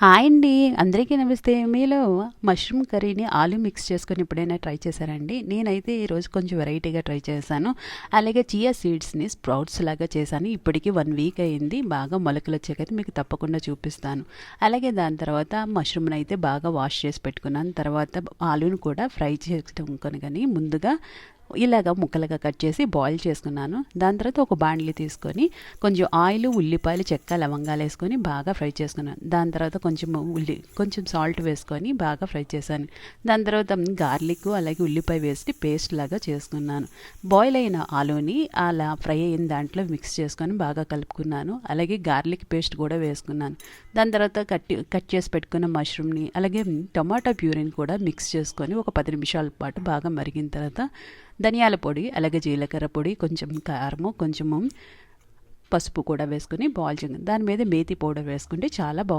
Hi అండి, అందరికీ నమస్తే. మీలో మష్రూమ్ కర్రీని ఆలు మిక్స్ చేసుకొని ఎప్పుడైనా ట్రై చేశారండి? నేనైతే ఈరోజు కొంచెం వెరైటీగా ట్రై చేశాను. అలాగే చియా సీడ్స్ని స్ప్రౌట్స్ లాగా చేశాను. ఇప్పటికీ 1 వీక్ అయింది. బాగా మొలకలు వచ్చాకైతే మీకు తప్పకుండా చూపిస్తాను. అలాగే దాని తర్వాత మష్రూమ్ని అయితే బాగా వాష్ చేసి పెట్టుకున్నాను. తర్వాత ఆలును కూడా ఫ్రై చేయడం కానీ ముందుగా ఇలాగ ముక్కలుగా కట్ చేసి బాయిల్ చేసుకున్నాను. దాని తర్వాత ఒక బాండ్లీ తీసుకొని కొంచెం ఆయిల్, ఉల్లిపాయలు, చెక్క, లవంగాలు వేసుకొని బాగా ఫ్రై చేసుకున్నాను. దాని తర్వాత కొంచెం సాల్ట్ వేసుకొని బాగా ఫ్రై చేశాను. దాని తర్వాత గార్లిక్ అలాగే ఉల్లిపాయ వేసి పేస్ట్ లాగా చేసుకున్నాను. బాయిల్ అయిన ఆలుని అలా ఫ్రై అయిన దాంట్లో మిక్స్ చేసుకొని బాగా కలుపుకున్నాను. అలాగే గార్లిక్ పేస్ట్ కూడా వేసుకున్నాను. దాని తర్వాత కట్ చేసి పెట్టుకున్న మష్రూమ్ని అలాగే టమాటా ప్యూరీని కూడా మిక్స్ చేసుకొని ఒక 10 నిమిషాల పాటు బాగా మరిగిన తర్వాత ధనియాల పొడి అలాగే జీలకర్ర పొడి, కొంచెం కారము, కొంచెము పసుపు కూడా వేసుకొని బాయిల్ చేయండి. దాని మీద మేతి పౌడర్ వేసుకుంటే చాలా బాగుంటుంది.